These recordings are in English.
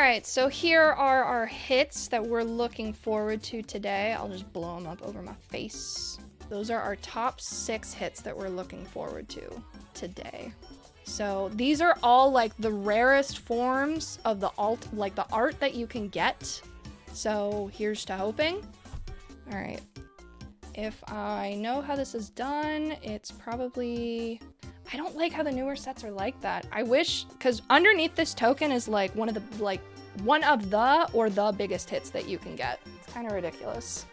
Alright, so here are our hits that we're looking forward to today. I'll just blow them up over my face. Those are our top 6 hits that we're looking forward to today. So these are all like the rarest forms of the the art that you can get. So here's to hoping. Alright. If I know how this is done, it's probably... I don't like how the newer sets are like that. I wish, because underneath this token is like one of the biggest hits that you can get. It's kind of ridiculous.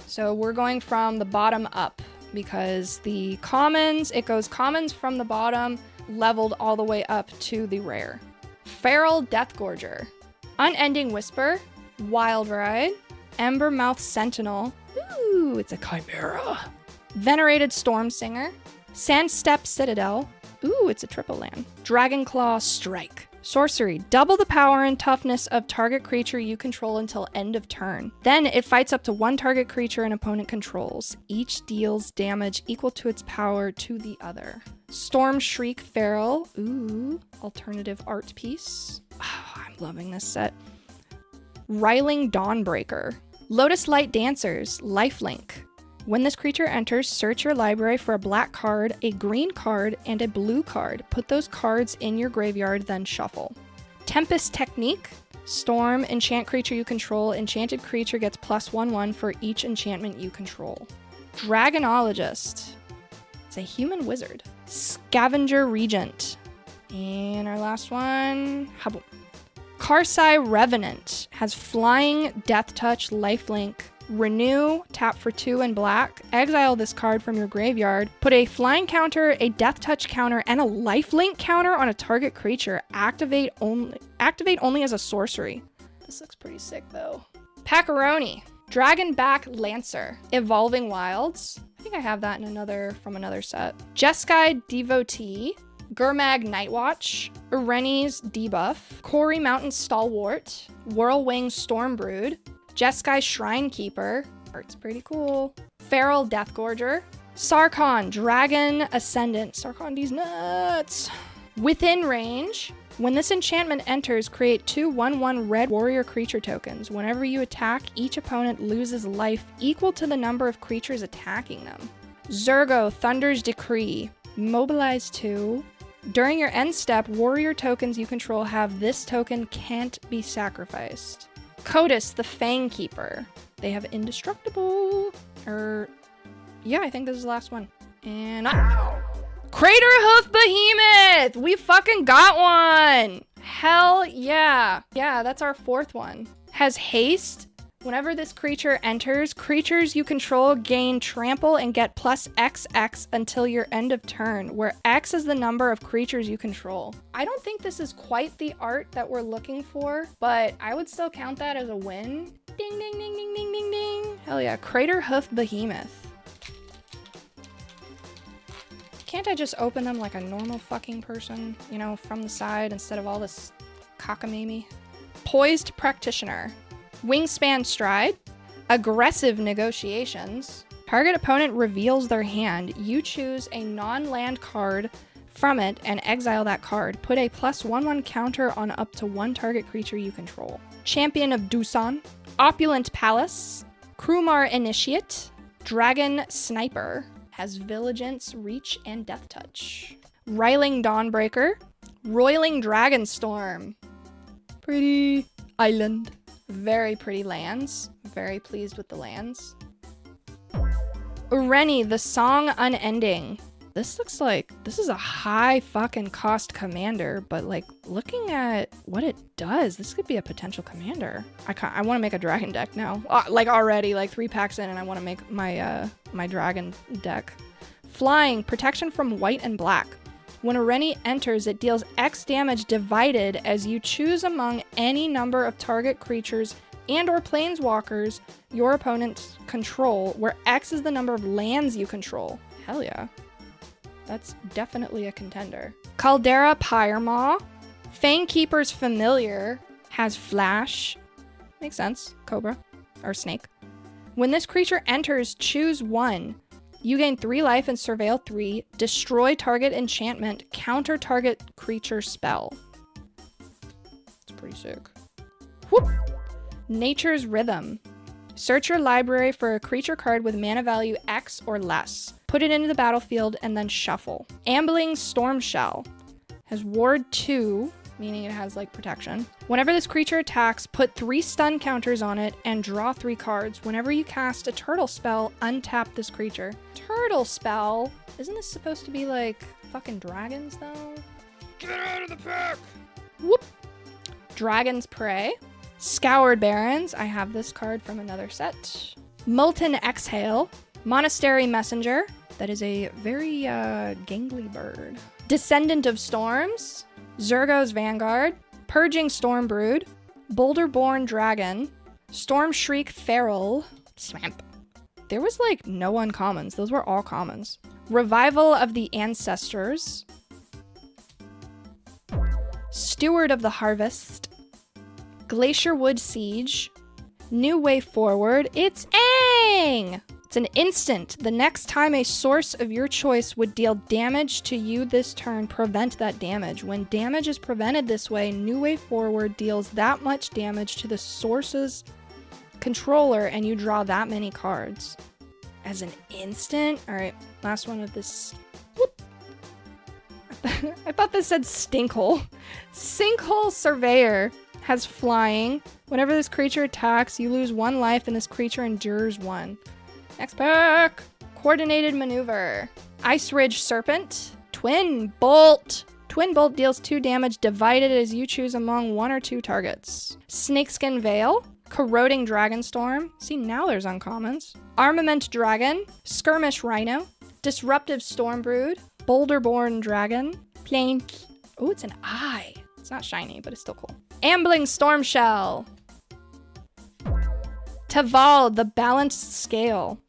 So we're going from the bottom up because the commons, it goes commons from the bottom, leveled all the way up to the rare. Feral Deathgorger, Unending Whisper, Wild Ride, Embermouth Sentinel. Ooh, it's a chimera. Venerated Stormsinger, Sandstep Citadel. Ooh, it's a triple land. Dragonclaw Strike. Sorcery. Double the power and toughness of target creature you control until end of turn. Then it fights up to one target creature an opponent controls. Each deals damage equal to its power to the other. Storm Shriek Feral. Ooh, alternative art piece. Oh, I'm loving this set. Riling Dawnbreaker. Lotus Light Dancers. Lifelink. When this creature enters, search your library for a black card, a green card, and a blue card. Put those cards in your graveyard, then shuffle. Tempest Technique. Storm, enchant creature you control. Enchanted creature gets +1/1 for each enchantment you control. Dragonologist. It's a human wizard. Scavenger Regent. And our last one, Habum. Karsai Revenant. Has flying, death touch, lifelink. Renew, tap for 2 and black, exile this card from your graveyard, put a flying counter, a death touch counter, and a lifelink counter on a target creature. Activate only as a sorcery. This looks pretty sick though. Paccaroni, Dragonback Lancer, Evolving Wilds. I think I have that in from another set. Jeskai Devotee, Gurmag Nightwatch, Ireni's Debuff, Quarry Mountain Stalwart, Whirlwing Stormbrood, Jeskai Shrinekeeper, art's pretty cool. Feral Deathgorger. Sarkhan, Dragon Ascendant. Sarkhan, these nuts. Within range. When this enchantment enters, create 2 1/1 red warrior creature tokens. Whenever you attack, each opponent loses life equal to the number of creatures attacking them. Zurgo, Thunder's Decree. Mobilize 2. During your end step, warrior tokens you control have this token can't be sacrificed. Kotus, the Fangkeeper. They have Indestructible. Yeah, I think this is the last one. And Craterhoof Behemoth! We fucking got one! Hell yeah. Yeah, that's our 4th one. Has haste. Whenever this creature enters, creatures you control gain trample and get +XX until your end of turn, where X is the number of creatures you control. I don't think this is quite the art that we're looking for, but I would still count that as a win. Ding, ding, ding, ding, ding, ding, ding. Hell yeah, Craterhoof Behemoth. Can't I just open them like a normal fucking person, you know, from the side instead of all this cockamamie? Poised Practitioner. Wingspan Stride, Aggressive Negotiations. Target opponent reveals their hand. You choose a non-land card from it and exile that card. Put a +1/1 counter on up to 1 target creature you control. Champion of Doosan, Opulent Palace, Krumar Initiate, Dragon Sniper. Has Vigilance, Reach, and Death Touch. Riling Dawnbreaker, Roiling Dragonstorm. Pretty island. Very pretty lands. Very pleased with the lands. Ireni, the Song Unending. This looks like this is a high fucking cost commander, but like looking at what it does, this could be a potential commander. I want to make a dragon deck now. Like already, like 3 packs in, and I want to make my my dragon deck. Flying, protection from white and black. When Ireni enters, it deals X damage divided as you choose among any number of target creatures and or planeswalkers your opponents control, where X is the number of lands you control. Hell yeah. That's definitely a contender. Caldera Pyremaw. Fangkeeper's Familiar. Has Flash. Makes sense. Cobra. Or Snake. When this creature enters, choose 1. You gain 3 life and surveil 3. Destroy target enchantment. Counter target creature spell. It's pretty sick. Whoop. Nature's Rhythm. Search your library for a creature card with mana value X or less. Put it into the battlefield and then shuffle. Ambling Stormshell. Has Ward 2, meaning it has like protection. Whenever this creature attacks, put 3 stun counters on it and draw 3 cards. Whenever you cast a turtle spell, untap this creature. Turtle spell? Isn't this supposed to be like fucking dragons though? Get out of the pack! Whoop! Dragon's Prey. Scoured Barrens. I have this card from another set. Molten Exhale. Monastery Messenger. That is a very gangly bird. Descendant of Storms. Zurgo's Vanguard. Purging Stormbrood. Boulderborn Dragon. Storm Shriek Feral. Swamp. There was like no uncommons. Those were all commons. Revival of the Ancestors. Steward of the Harvest. Glacierwood Siege. New Way Forward. It's Aang! It's an instant. The next time a source of your choice would deal damage to you this turn, prevent that damage. When damage is prevented this way, New Way Forward deals that much damage to the source's controller and you draw that many cards. As an instant? Alright, last one of this. Whoop. I thought this said Stinkhole. Sinkhole Surveyor has flying. Whenever this creature attacks, you lose 1 life and this creature endures 1. Next pack. Coordinated Maneuver. Ice Ridge Serpent. Twin Bolt. Twin Bolt deals 2 damage divided as you choose among 1 or 2 targets. Snakeskin Veil. Corroding Dragonstorm. See, now there's uncommons. Armament Dragon. Skirmish Rhino. Disruptive Stormbrood. Boulderborn Dragon. Plain. Oh, it's an eye. It's not shiny, but it's still cool. Ambling Stormshell. Taval, the Balanced Scale.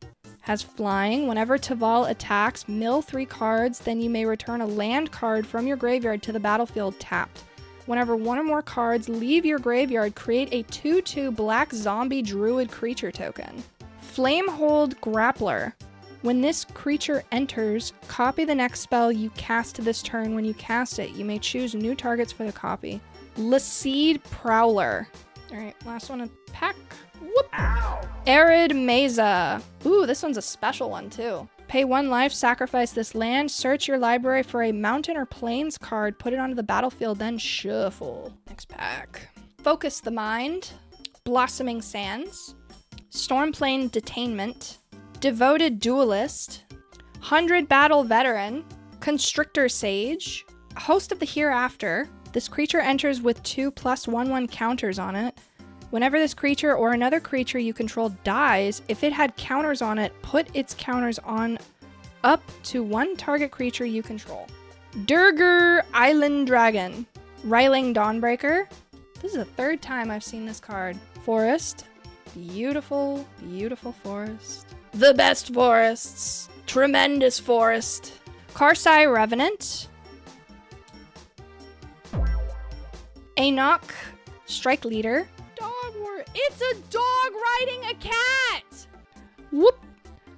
Has flying. Whenever Taval attacks, mill 3 cards, then you may return a land card from your graveyard to the battlefield tapped. Whenever 1 or more cards leave your graveyard, create a 2/2 black zombie druid creature token. Flamehold Grappler. When this creature enters, copy the next spell you cast this turn. When you cast it, you may choose new targets for the copy. Laseed Prowler. Alright, last one to pack. Whoop! Ow. Arid Mesa. Ooh, this one's a special one too. Pay 1 life, sacrifice this land, search your library for a mountain or plains card, put it onto the battlefield, then shuffle. Next pack. Focus the Mind. Blossoming Sands. Stormplane Detainment. Devoted Duelist. 100 Battle Veteran. Constrictor Sage. Host of the Hereafter. This creature enters with 2 +1/1 counters on it. Whenever this creature or another creature you control dies, if it had counters on it, put its counters on up to 1 target creature you control. Durgar Island Dragon. Riling Dawnbreaker. This is the 3rd time I've seen this card. Forest. Beautiful, beautiful forest. The best forests. Tremendous forest. Karsai Revenant. Anok Strike Leader. Dog war. It's a dog riding a cat! Whoop.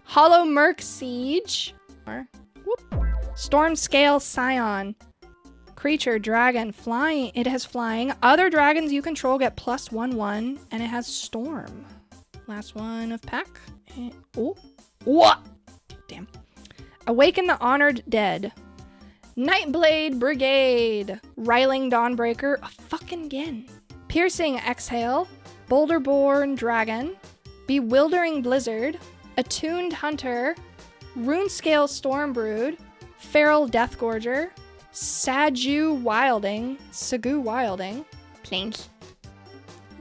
Hollow Merc Siege. Whoop. Stormscale Scion. Creature, dragon, flying. It has flying. Other dragons you control get +1/1, and it has Storm. Last one of pack. Oh. What? Damn. Awaken the Honored Dead. Nightblade Brigade. Riling Dawnbreaker. Fucking again. Piercing Exhale. Boulderborn Dragon. Bewildering Blizzard. Attuned Hunter. Runescale Stormbrood. Feral Deathgorger. Sagu Wilding. Plains.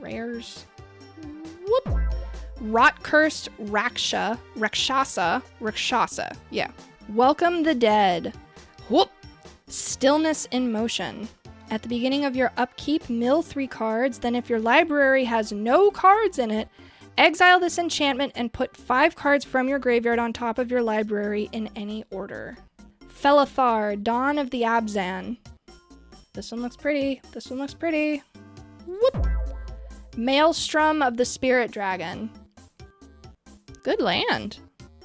Rares. Whoop. Rotcursed Rakshasa. Yeah. Welcome the Dead. Whoop. Stillness in Motion. At the beginning of your upkeep, mill 3 cards. Then if your library has no cards in it, exile this enchantment and put 5 cards from your graveyard on top of your library in any order. Felithar, Dawn of the Abzan. This one looks pretty. Whoop. Maelstrom of the Spirit Dragon. Good land.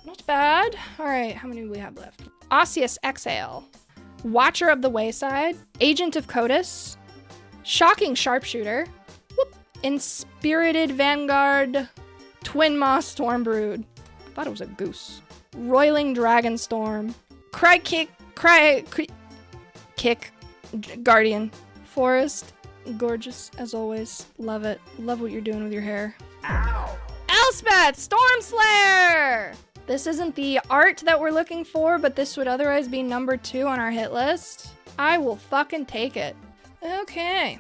Not bad. Alright, how many do we have left? Osseous Exhale. Watcher of the Wayside. Agent of Kotus. Shocking Sharpshooter. Whoop. Inspirited Vanguard, Twin Moss Stormbrood. I thought it was a goose. Roiling Dragonstorm, Kick, Guardian. Forest, gorgeous as always. Love it. Love what you're doing with your hair. Ow! Elspeth, Stormslayer! This isn't the art that we're looking for, but this would otherwise be number 2 on our hit list. I will fucking take it. Okay.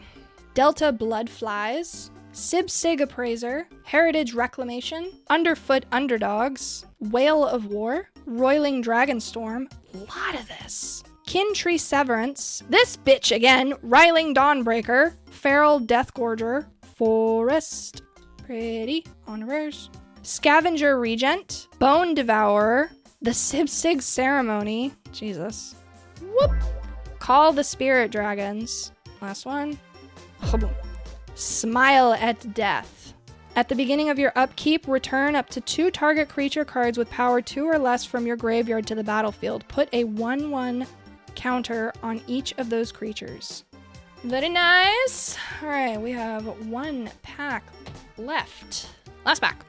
Delta Bloodflies, Sib-Sig Appraiser, Heritage Reclamation, Underfoot Underdogs, Whale of War, Roiling Dragonstorm, lot of this. Kintree Severance, this bitch again, Riling Dawnbreaker, Feral Deathgorger, Forest, pretty, on rares. Scavenger Regent, Bone Devourer, the Sib-Sig Ceremony, Jesus. Whoop! Call the Spirit Dragons, last one. Smile at Death. At the beginning of your upkeep, return up to 2 target creature cards with power 2 or less from your graveyard to the battlefield. Put a 1/1 counter on each of those creatures. Very nice. All right, we have 1 pack left. Last pack.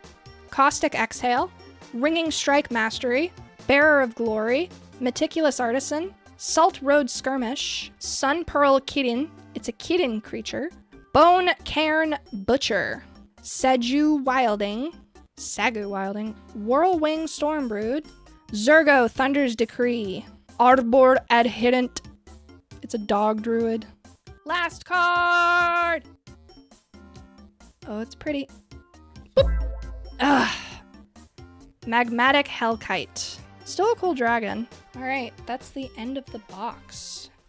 Caustic Exhale, Ringing Strike Mastery, Bearer of Glory, Meticulous Artisan, Salt Road Skirmish, Sun Pearl Kitten, it's a kitten creature, Bone Cairn Butcher, Sagu Wilding, Whirlwing Stormbrood, Zurgo Thunder's Decree, Arbor Adherent, it's a dog druid. Last card! Oh, it's pretty. Ugh. Magmatic Hellkite. Still a cool dragon. Alright, that's the end of the box.